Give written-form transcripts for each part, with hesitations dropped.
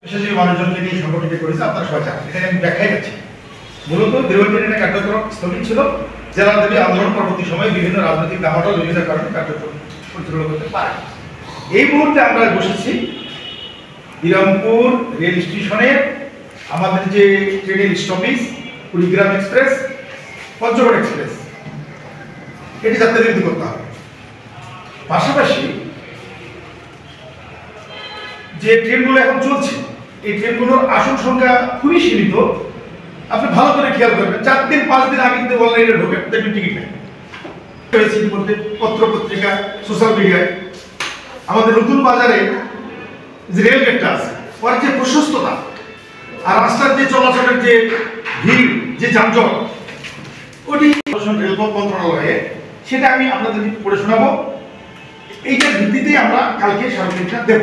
পেশাজীবী মানুষজনকে নিয়ে সংগঠিত করেছে। আপনারা সবাই জানেন, এটা আমি ব্যাখ্যায় যাচ্ছি। মূলত দীর্ঘদিন এটা কার্যক্রম স্থগিত ছিল। জেলাদেবী আন্দোলন পরবর্তী সময়ে বিভিন্ন রাজনৈতিক দামাটল বিভিন্ন কারণে কার্যক্রম পরিচালনা করতে পারে। এই মুহূর্তে আমরা বসেছি বিরামপুর রেল স্টেশনের আমাদের যে ট্রেনের stoppage Kurigram express, Panchagarh express, এটি যাত্রাবিরতি করতে হবে। পাশাপাশি যে ট্রেনগুলো এখন চলছে এই ট্রেনগুলোর আসন সংখ্যা খুবই সীমিত। আপনি ভালো করে খেয়াল করবেন, 4 দিন 5 দিন আগে কিন্তু অনলাইনে ঢোকে দেখবেন টিকিট নেই। ইতিমধ্যে পত্র পত্রিকা সোশ্যাল মিডিয়ায় আমাদের নতুন বাজারে যে রেল গেটটা আছে ওর যে প্রশস্ততা আর রাস্তার যে চলাচলের যে ভিড়, যে যানজট, ওটি রেলপথ মন্ত্রণালয়ে সেটা আমি আপনাদেরকে পড়ে শোনাবো। এইটার ভিত্তিতেই আমরা কালকে সার্বজনীনটা দেব।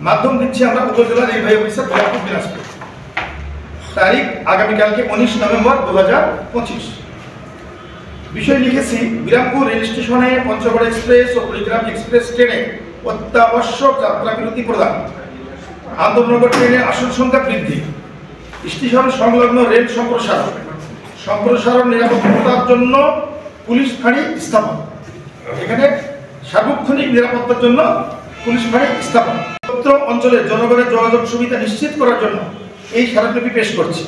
মাধ্যম দিচ্ছি আমরা উপজেলা নির্বাহী অফিসার বিরামপুর দিনাজপুর। তারিখ আগামীকালকে 19 নভেম্বর 2025। বিষয় লিখেছি, বিরামপুর রেল স্টেশনে পঞ্চগড় এক্সপ্রেস ও কুড়িগ্রাম এক্সপ্রেস ট্রেনে অত্যাবশ্যক যাত্রাবিরতি প্রদান, আন্দোলনগর ট্রেনের আসন সংখ্যা বৃদ্ধি, স্টেশন সংলগ্ন রেল সম্প্রসারণ নিরাপত্তার জন্য পুলিশ ফাঁড়ি স্থাপন। এখানে সার্বক্ষণিক নিরাপত্তার জন্য পুলিশ ফাঁড়ি স্থাপন। অঞ্চলের জনগণের যোগাযোগ সুবিধা নিশ্চিত করার জন্য এই স্মারকলিপি পেশ করছি।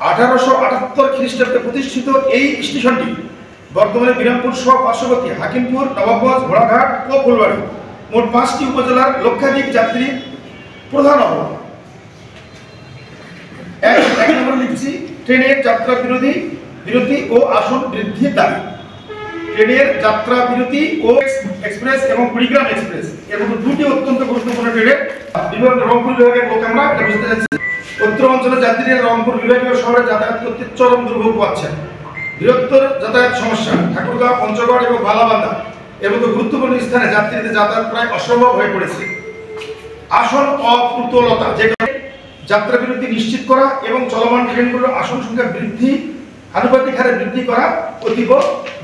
1878 খ্রিস্টাব্দে প্রতিষ্ঠিত এই স্টেশনটি বর্তমানে বিরামপুর সহ পার্শ্ববর্তী হাকিমপুর, নবাবগঞ্জ, ঘোড়াঘাট ও ফুলবাড়ি মোট 5টি উপজেলার লক্ষাধিক যাত্রী প্রধান অবদান। এক নম্বর লিখছি, ট্রেনের যাত্রা বিরতি ও আসন বৃদ্ধির দাবি। ট্রেনের যাত্রা বিরতি ও এক্সপ্রেস এবং কুড়িগ্রাম এক্সপ্রেস এর মধ্যে দুটি অত্যন্ত গুরুত্বপূর্ণ ট্রেনের রংপুর বিভাগের লোক আমরা এটা বুঝতে চাচ্ছি। উত্তর অঞ্চলের যাত্রীরা রংপুর বিভাগীয় শহরে যাতায়াত করতে চরম দুর্ভোগ পাচ্ছেন। বৃহত্তর যাতায়াত সমস্যা, ঠাকুরগাঁও, পঞ্চগড় এবং বালাবান্ধা এর মতো গুরুত্বপূর্ণ স্থানে যাত্রীদের যাতায়াত প্রায় অসম্ভব হয়ে পড়েছে। আসন অপ্রতুলতা, যে কারণে যাত্রা বিরতি নিশ্চিত করা এবং চলমান ট্রেনগুলোর আসন সংখ্যা বৃদ্ধি আনুপাতিক হারে বৃদ্ধি করা অতীব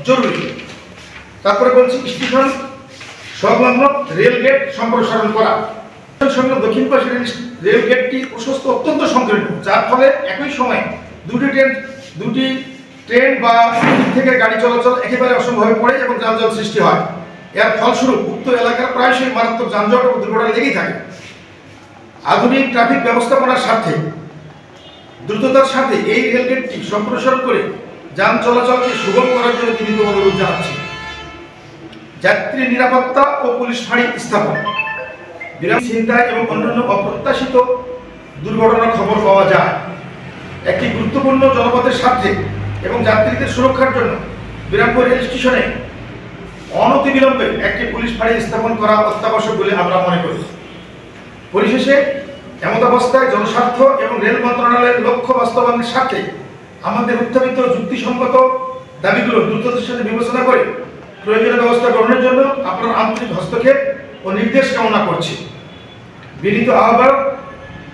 জরুরি। তারপরে বলছি, স্টেশন সংলগ্ন রেল গেট সম্প্রসারণ করা। সঙ্গে দক্ষিণ পাশের রেল গেটটি প্রশস্ত অত্যন্ত সংকীর্ণ, যার ফলে একই সময়ে দুটি ট্রেন বা দিক থেকে গাড়ি চলাচল একেবারে অসম্ভব হয়ে পড়ে এবং যানজট সৃষ্টি হয়। এর ফলস্বরূপ উক্ত এলাকার প্রায়শই মারাত্মক যানজট ও দুর্ঘটনা লেগেই থাকে। আধুনিক ট্রাফিক ব্যবস্থাপনার স্বার্থে দ্রুততার সাথে এই রেলগেটটি সম্প্রসারণ করে যান চলাচলকে সুগম করার জন্য বিনীত অনুরোধ জানাচ্ছি। যাত্রী নিরাপত্তা ও পুলিশ ফাঁড়ি স্থাপন। বিরাম ছিনতাই এবং অন্যান্য অপ্রত্যাশিত দুর্ঘটনার খবর পাওয়া যায়। একটি গুরুত্বপূর্ণ জনপথের স্বার্থে এবং যাত্রীদের সুরক্ষার জন্য বিরামপুর রেল স্টেশনে অনতিবিলম্বে একটি পুলিশ ফাঁড়ি স্থাপন করা অত্যাবশ্যক বলে আমরা মনে করি। পরিশেষে এমতাবস্থায় জনস্বার্থ এবং রেল মন্ত্রণালয়ের লক্ষ্য বাস্তবায়নের স্বার্থে আমাদের উত্থাপিত যুক্তিসঙ্গত দাবিগুলো দ্রুততার সাথে বিবেচনা করে প্রয়োজনীয় ব্যবস্থা গ্রহণের জন্য আপনার আন্তরিক হস্তক্ষেপ ও নির্দেশ কামনা করছি। বিনীত আহ্বায়ক,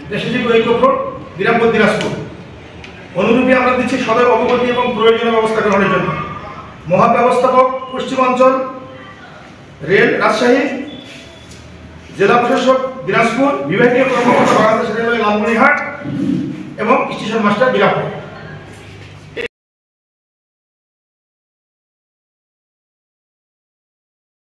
পেশাজীবী ঐক্যফ্রন্ট, বিরামপুর দিনাজপুর। অনুরূপী আমরা দিচ্ছি সদয় অবগতি এবং প্রয়োজনীয় ব্যবস্থা গ্রহণের জন্য মহাব্যবস্থাপক, পশ্চিমাঞ্চল রেল, রাজশাহী, জেলা প্রশাসক দিনাজপুর, বিভাগীয় কর্মকর্তা বাংলাদেশ রেলওয়ে লালমনিরহাট এবং স্টেশন মাস্টার বিরামপুর।